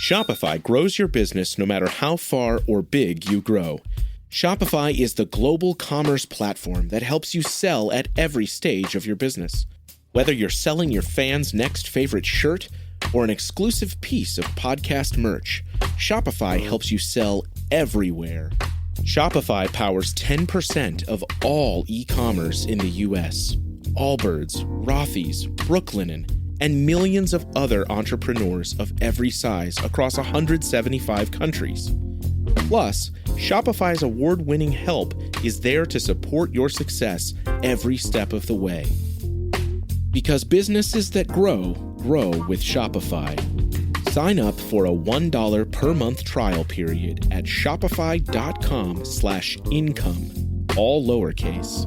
Shopify grows your business no matter how far or big you grow. Shopify is the global commerce platform that helps you sell at every stage of your business. Whether you're selling your fans' next favorite shirt or an exclusive piece of podcast merch, Shopify helps you sell everywhere. Shopify powers 10% of all e-commerce in the U.S. Allbirds, Rothy's, Brooklinen, and millions of other entrepreneurs of every size across 175 countries. Plus, Shopify's award-winning help is there to support your success every step of the way. Because businesses that grow, grow with Shopify. Sign up for a $1 per month trial period at shopify.com/income, all lowercase.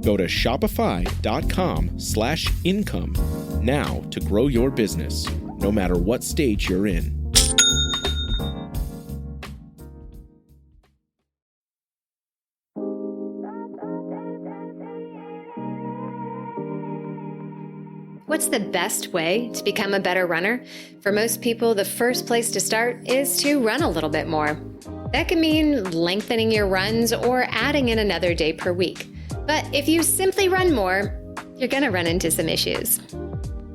Go to shopify.com/income now to grow your business, no matter what stage you're in. What's the best way to become a better runner? For most people, the first place to start is to run a little bit more. That can mean lengthening your runs or adding in another day per week. But if you simply run more, you're going to run into some issues.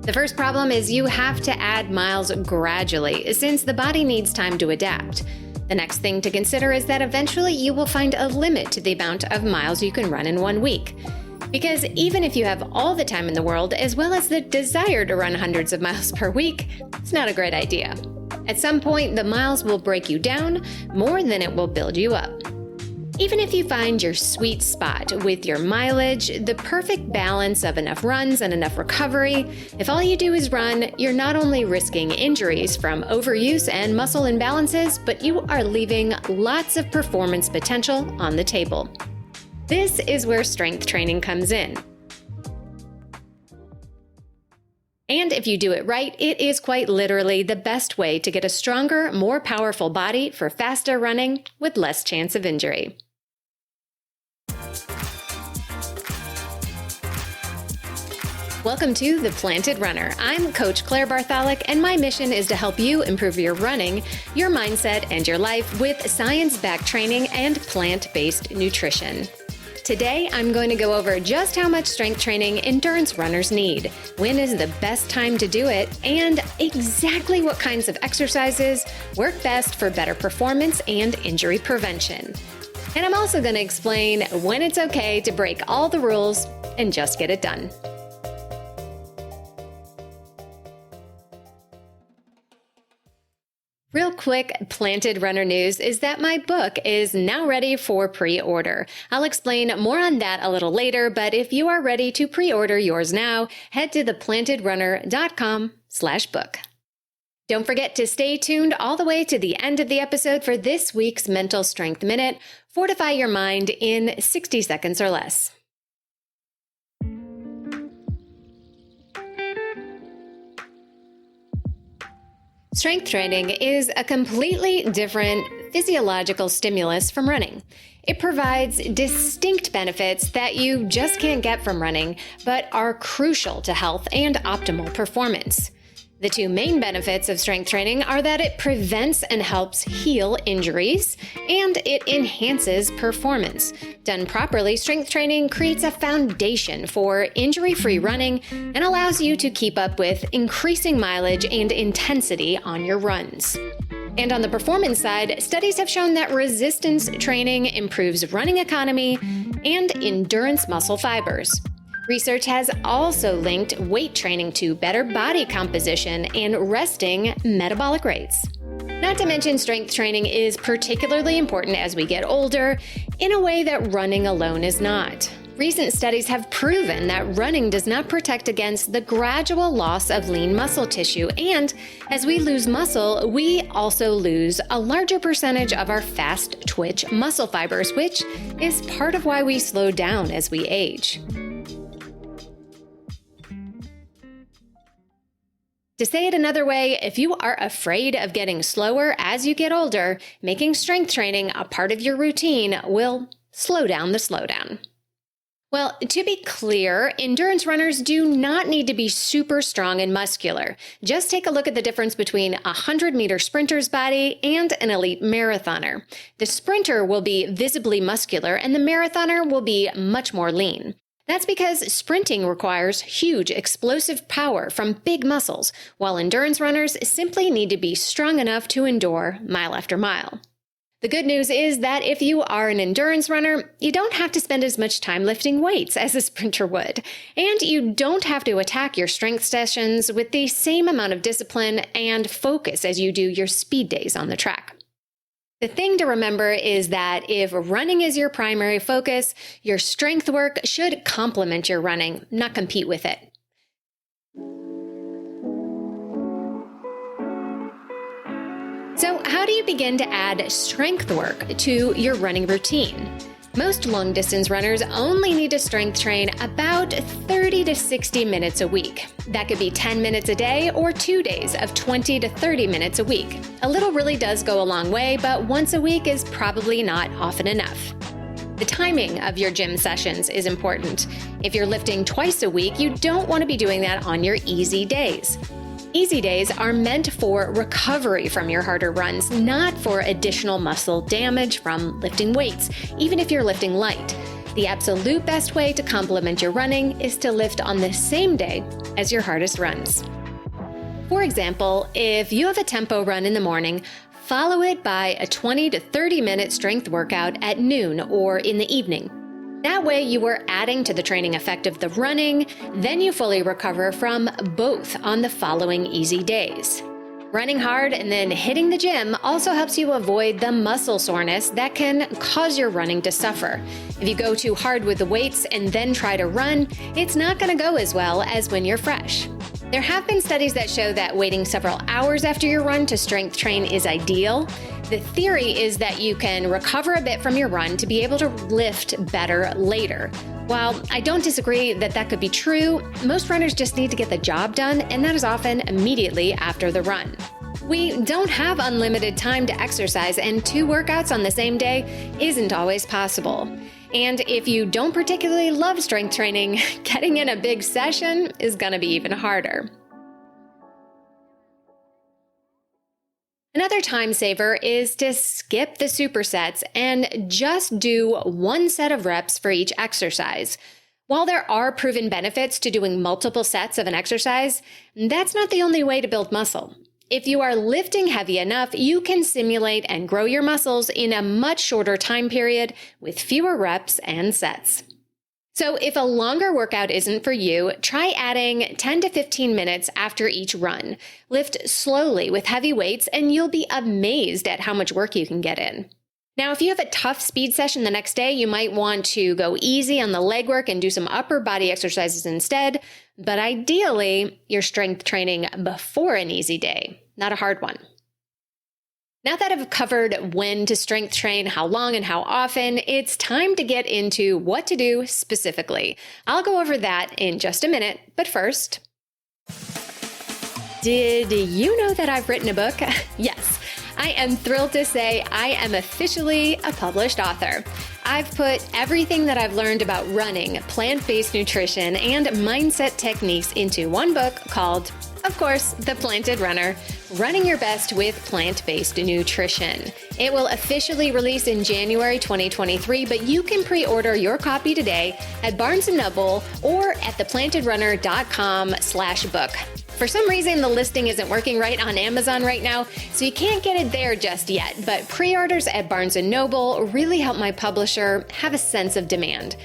The first problem is you have to add miles gradually, since the body needs time to adapt. The next thing to consider is that eventually you will find a limit to the amount of miles you can run in 1 week. Because even if you have all the time in the world, as well as the desire to run hundreds of miles per week, it's not a great idea. At some point, the miles will break you down more than it will build you up. Even if you find your sweet spot with your mileage, the perfect balance of enough runs and enough recovery, if all you do is run, you're not only risking injuries from overuse and muscle imbalances, but you are leaving lots of performance potential on the table. This is where strength training comes in. And if you do it right, it is quite literally the best way to get a stronger, more powerful body for faster running with less chance of injury. Welcome to The Planted Runner. I'm Coach Claire Bartholic, and my mission is to help you improve your running, your mindset, and your life with science-backed training and plant-based nutrition. Today, I'm going to go over just how much strength training endurance runners need, when is the best time to do it, and exactly what kinds of exercises work best for better performance and injury prevention. And I'm also going to explain when it's okay to break all the rules and just get it done. Real quick Planted Runner news is that my book is now ready for pre-order. I'll explain more on that a little later, but if you are ready to pre-order yours now, head to theplantedrunner.com/book. Don't forget to stay tuned all the way to the end of the episode for this week's Mental Strength Minute. Fortify your mind in 60 seconds or less. Strength training is a completely different physiological stimulus from running. It provides distinct benefits that you just can't get from running, but are crucial to health and optimal performance. The two main benefits of strength training are that it prevents and helps heal injuries, and it enhances performance. Done properly, strength training creates a foundation for injury-free running and allows you to keep up with increasing mileage and intensity on your runs. And on the performance side, studies have shown that resistance training improves running economy and endurance muscle fibers. Research has also linked weight training to better body composition and resting metabolic rates. Not to mention, strength training is particularly important as we get older, in a way that running alone is not. Recent studies have proven that running does not protect against the gradual loss of lean muscle tissue, and as we lose muscle, we also lose a larger percentage of our fast twitch muscle fibers, which is part of why we slow down as we age. To say it another way, if you are afraid of getting slower as you get older, making strength training a part of your routine will slow down the slowdown. Well, to be clear, endurance runners do not need to be super strong and muscular. Just take a look at the difference between a 100-meter sprinter's body and an elite marathoner. The sprinter will be visibly muscular and the marathoner will be much more lean. That's because sprinting requires huge explosive power from big muscles, while endurance runners simply need to be strong enough to endure mile after mile. The good news is that if you are an endurance runner, you don't have to spend as much time lifting weights as a sprinter would. And you don't have to attack your strength sessions with the same amount of discipline and focus as you do your speed days on the track. The thing to remember is that if running is your primary focus, your strength work should complement your running, not compete with it. So how do you begin to add strength work to your running routine? Most long-distance runners only need to strength train about 30 to 60 minutes a week. That could be 10 minutes a day or 2 days of 20 to 30 minutes a week. A little really does go a long way, but once a week is probably not often enough. The timing of your gym sessions is important. If you're lifting twice a week, you don't want to be doing that on your easy days. Easy days are meant for recovery from your harder runs, not for additional muscle damage from lifting weights, even if you're lifting light. The absolute best way to complement your running is to lift on the same day as your hardest runs. For example, if you have a tempo run in the morning, follow it by a 20 to 30 minute strength workout at noon or in the evening. That way you are adding to the training effect of the running, then you fully recover from both on the following easy days. Running hard and then hitting the gym also helps you avoid the muscle soreness that can cause your running to suffer. If you go too hard with the weights and then try to run, it's not going to go as well as when you're fresh. There have been studies that show that waiting several hours after your run to strength train is ideal. The theory is that you can recover a bit from your run to be able to lift better later. While I don't disagree that that could be true, most runners just need to get the job done, and that is often immediately after the run. We don't have unlimited time to exercise, and 2 workouts on the same day isn't always possible. And if you don't particularly love strength training, getting in a big session is going to be even harder. Another time saver is to skip the supersets and just do 1 set of reps for each exercise. While there are proven benefits to doing multiple sets of an exercise, that's not the only way to build muscle. If you are lifting heavy enough, you can simulate and grow your muscles in a much shorter time period with fewer reps and sets. So if a longer workout isn't for you, try adding 10 to 15 minutes after each run. Lift slowly with heavy weights and you'll be amazed at how much work you can get in. Now, if you have a tough speed session the next day, you might want to go easy on the leg work and do some upper body exercises instead. But ideally, you're strength training before an easy day, not a hard one. Now that I've covered when to strength train, how long and how often, it's time to get into what to do specifically. I'll go over that in just a minute, but first, did you know that I've written a book? Yes. I am thrilled to say I am officially a published author. I've put everything that I've learned about running, plant-based nutrition, and mindset techniques into one book called, of course, The Planted Runner, Running Your Best with Plant-Based Nutrition. It will officially release in January 2023, but you can pre-order your copy today at Barnes & Noble or at theplantedrunner.com/book. For some reason, the listing isn't working right on Amazon right now, so you can't get it there just yet, but pre-orders at Barnes & Noble really help my publisher have a sense of demand.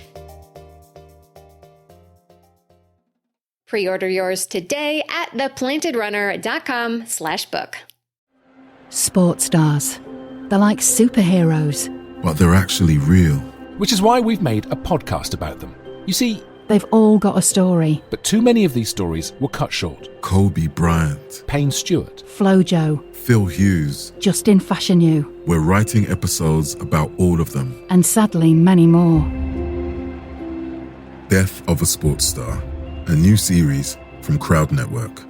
Pre-order yours today at theplantedrunner.com/book. Sports stars. They're like superheroes. But they're actually real. Which is why we've made a podcast about them. You see, They've all got a story. but too many of these stories were cut short. Kobe Bryant, Payne Stewart, Flojo, Phil Hughes. Justin Fashanu, We're writing episodes about all of them. and sadly many more. Death of a Sports Star, a new series from Crowd Network.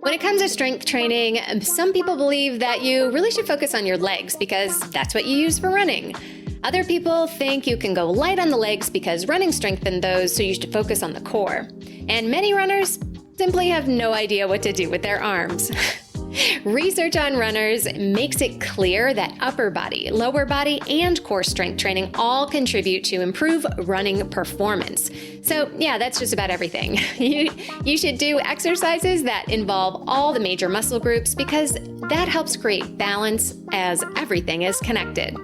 When it comes to strength training, some people believe that you really should focus on your legs because that's what you use for running. Other people think you can go light on the legs because running strengthens those, so you should focus on the core. And many runners simply have no idea what to do with their arms. Research on runners makes it clear that upper body, lower body, and core strength training all contribute to improve running performance. So yeah, that's just about everything. You should do exercises that involve all the major muscle groups because that helps create balance as everything is connected.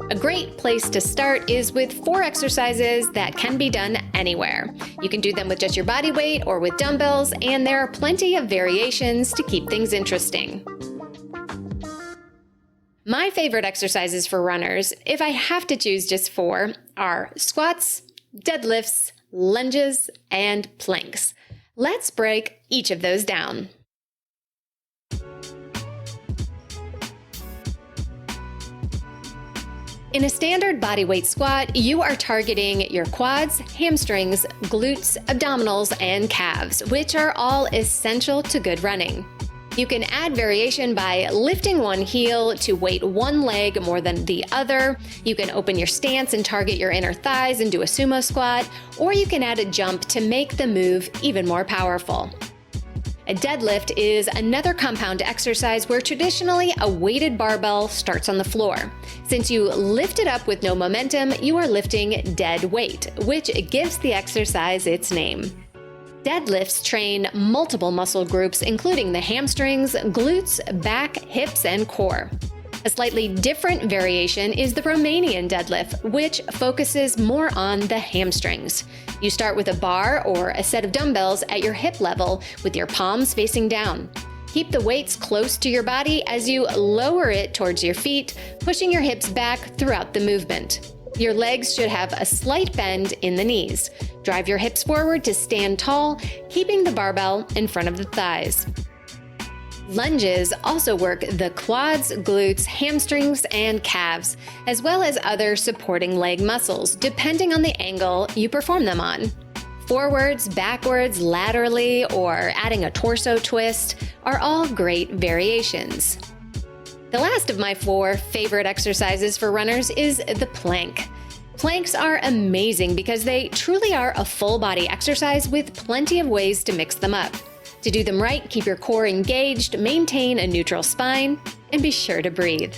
A great place to start is with 4 exercises that can be done anywhere. You can do them with just your body weight or with dumbbells, and there are plenty of variations to keep things interesting. My favorite exercises for runners, if I have to choose just 4, are squats, deadlifts, lunges, and planks. Let's break each of those down. In a standard bodyweight squat, you are targeting your quads, hamstrings, glutes, abdominals, and calves, which are all essential to good running. You can add variation by lifting one heel to weight one leg more than the other. You can open your stance and target your inner thighs and do a sumo squat, or you can add a jump to make the move even more powerful. A deadlift is another compound exercise where traditionally a weighted barbell starts on the floor. Since you lift it up with no momentum, you are lifting dead weight, which gives the exercise its name. Deadlifts train multiple muscle groups, including the hamstrings, glutes, back, hips, and core. A slightly different variation is the Romanian deadlift, which focuses more on the hamstrings. You start with a bar or a set of dumbbells at your hip level with your palms facing down. Keep the weights close to your body as you lower it towards your feet, pushing your hips back throughout the movement. Your legs should have a slight bend in the knees. Drive your hips forward to stand tall, keeping the barbell in front of the thighs. Lunges also work the quads, glutes, hamstrings, and calves, as well as other supporting leg muscles, depending on the angle you perform them on. Forwards, backwards, laterally, or adding a torso twist are all great variations. The last of my 4 favorite exercises for runners is the plank. Planks are amazing because they truly are a full body exercise with plenty of ways to mix them up. To do them right, keep your core engaged, maintain a neutral spine, and be sure to breathe.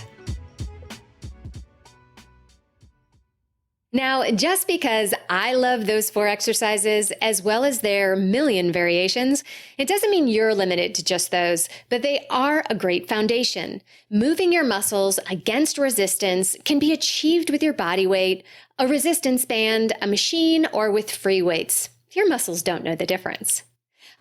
Now, just because I love those 4 exercises, as well as their million variations, it doesn't mean you're limited to just those, but they are a great foundation. Moving your muscles against resistance can be achieved with your body weight, a resistance band, a machine, or with free weights. Your muscles don't know the difference.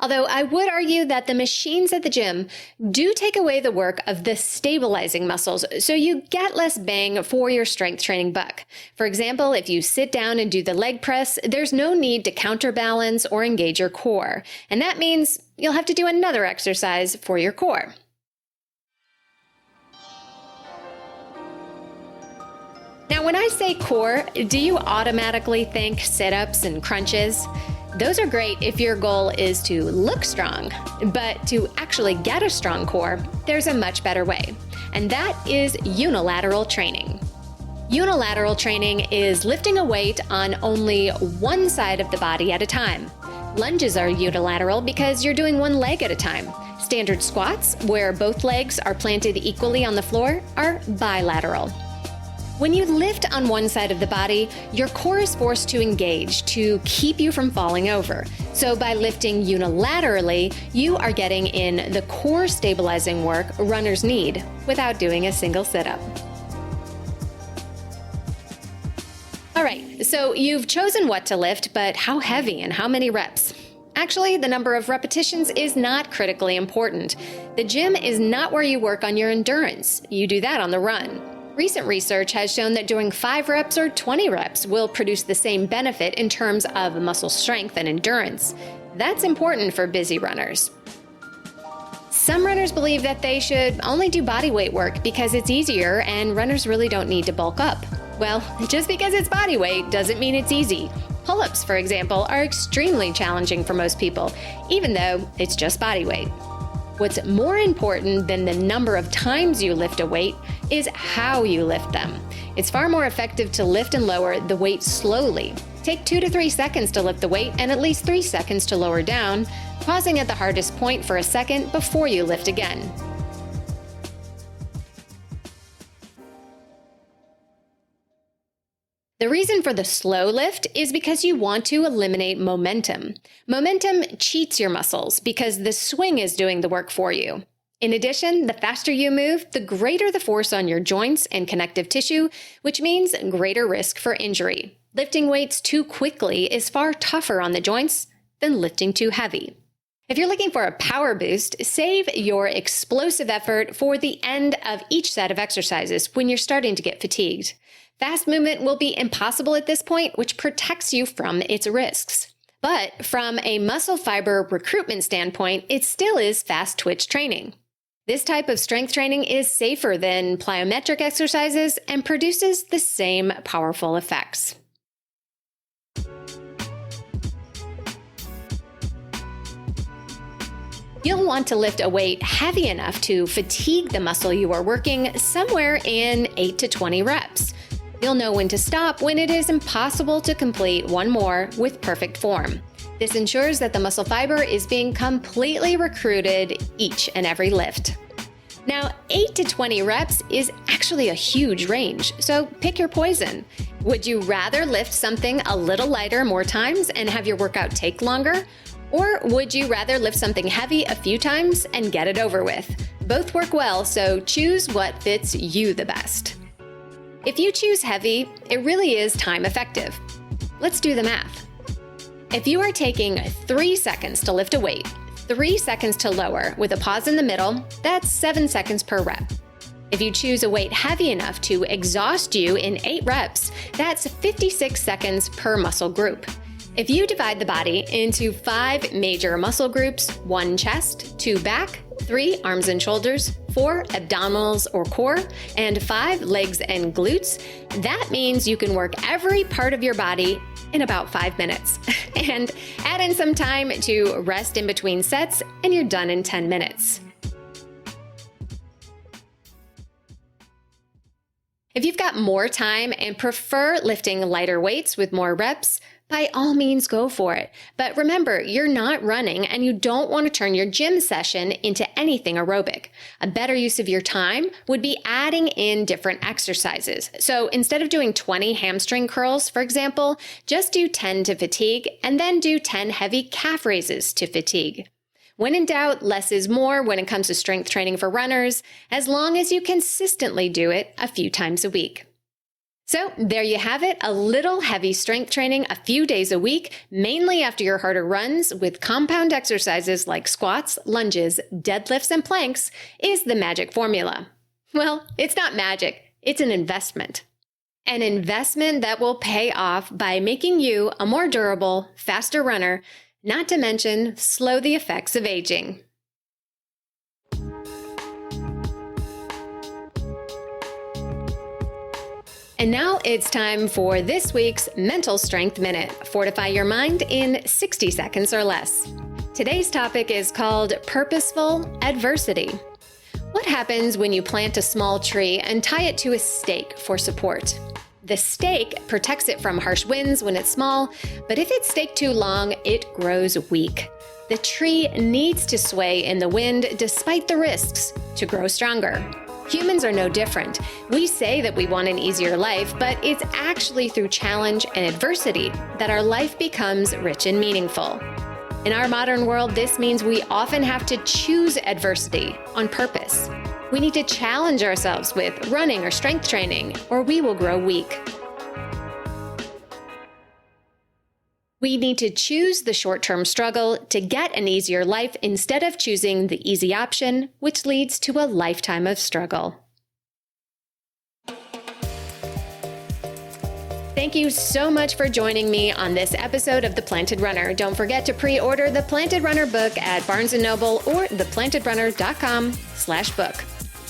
Although I would argue that the machines at the gym do take away the work of the stabilizing muscles, so you get less bang for your strength training buck. For example, if you sit down and do the leg press, there's no need to counterbalance or engage your core. And that means you'll have to do another exercise for your core. Now, when I say core, do you automatically think sit-ups and crunches? Those are great if your goal is to look strong, but to actually get a strong core, there's a much better way, and that is unilateral training. Unilateral training is lifting a weight on only one side of the body at a time. Lunges are unilateral because you're doing one leg at a time. Standard squats, where both legs are planted equally on the floor, are bilateral. When you lift on one side of the body, your core is forced to engage to keep you from falling over. So by lifting unilaterally, you are getting in the core stabilizing work runners need without doing a single sit-up. All right, so you've chosen what to lift, but how heavy and how many reps? Actually, the number of repetitions is not critically important. The gym is not where you work on your endurance. You do that on the run. Recent research has shown that doing 5 reps or 20 reps will produce the same benefit in terms of muscle strength and endurance. That's important for busy runners. Some runners believe that they should only do body weight work because it's easier and runners really don't need to bulk up. Well, just because it's body weight doesn't mean it's easy. Pull-ups, for example, are extremely challenging for most people, even though it's just body weight. What's more important than the number of times you lift a weight is how you lift them. It's far more effective to lift and lower the weight slowly. Take 2 to 3 seconds to lift the weight and at least 3 seconds to lower down, pausing at the hardest point for a second before you lift again. The reason for the slow lift is because you want to eliminate momentum. Momentum cheats your muscles because the swing is doing the work for you. In addition, the faster you move, the greater the force on your joints and connective tissue, which means greater risk for injury. Lifting weights too quickly is far tougher on the joints than lifting too heavy. If you're looking for a power boost, save your explosive effort for the end of each set of exercises when you're starting to get fatigued. Fast movement will be impossible at this point, which protects you from its risks. But from a muscle fiber recruitment standpoint, it still is fast twitch training. This type of strength training is safer than plyometric exercises and produces the same powerful effects. You'll want to lift a weight heavy enough to fatigue the muscle you are working somewhere in 8 to 20 reps. You'll know when to stop when it is impossible to complete one more with perfect form. This ensures that the muscle fiber is being completely recruited each and every lift. Now, 8 to 20 reps is actually a huge range, so pick your poison. Would you rather lift something a little lighter more times and have your workout take longer? Or would you rather lift something heavy a few times and get it over with? Both work well, so choose what fits you the best. If you choose heavy, it really is time effective. Let's do the math. If you are taking 3 seconds to lift a weight, 3 seconds to lower with a pause in the middle, that's 7 seconds per rep. If you choose a weight heavy enough to exhaust you in 8 reps, that's 56 seconds per muscle group. If you divide the body into 5 major muscle groups, 1 chest, 2 back, 3 arms and shoulders, 4 abdominals or core, and 5 legs and glutes, that means you can work every part of your body in about 5 minutes. And add in some time to rest in between sets, and you're done in 10 minutes. If you've got more time and prefer lifting lighter weights with more reps, by all means go for it. But remember, you're not running and you don't want to turn your gym session into anything aerobic. A better use of your time would be adding in different exercises. So instead of doing 20 hamstring curls, for example, just do 10 to fatigue and then do 10 heavy calf raises to fatigue. When in doubt, less is more when it comes to strength training for runners, as long as you consistently do it a few times a week. So there you have it, a little heavy strength training a few days a week, mainly after your harder runs with compound exercises like squats, lunges, deadlifts, and planks is the magic formula. Well, it's not magic, it's an investment. An investment that will pay off by making you a more durable, faster runner, not to mention slow the effects of aging. And now it's time for this week's Mental Strength Minute. Fortify your mind in 60 seconds or less. Today's topic is called purposeful adversity. What happens when you plant a small tree and tie it to a stake for support? The stake protects it from harsh winds when it's small, but if it's staked too long, it grows weak. The tree needs to sway in the wind despite the risks to grow stronger. Humans are no different. We say that we want an easier life, but it's actually through challenge and adversity that our life becomes rich and meaningful. In our modern world, this means we often have to choose adversity on purpose. We need to challenge ourselves with running or strength training, or we will grow weak. We need to choose the short-term struggle to get an easier life instead of choosing the easy option, which leads to a lifetime of struggle. Thank you so much for joining me on this episode of The Planted Runner. Don't forget to pre-order The Planted Runner book at Barnes & Noble or theplantedrunner.com/book.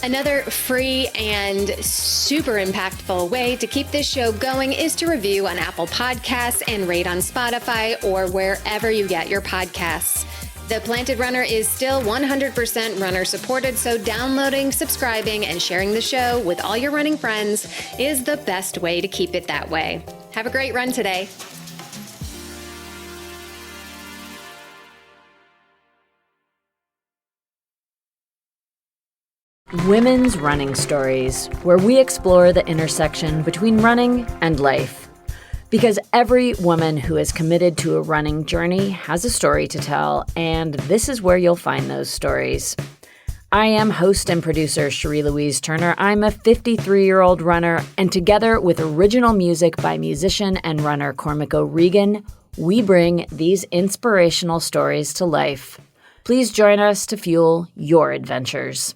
Another free and super impactful way to keep this show going is to review on Apple Podcasts and rate on Spotify or wherever you get your podcasts. The Planted Runner is still 100% runner supported, so downloading, subscribing, and sharing the show with all your running friends is the best way to keep it that way. Have a great run today. Women's Running Stories, where we explore the intersection between running and life. Because every woman who is committed to a running journey has a story to tell, and this is where you'll find those stories. I am host and producer Cherie Louise Turner. I'm a 53-year-old runner, and together with original music by musician and runner Cormac O'Regan, we bring these inspirational stories to life. Please join us to fuel your adventures.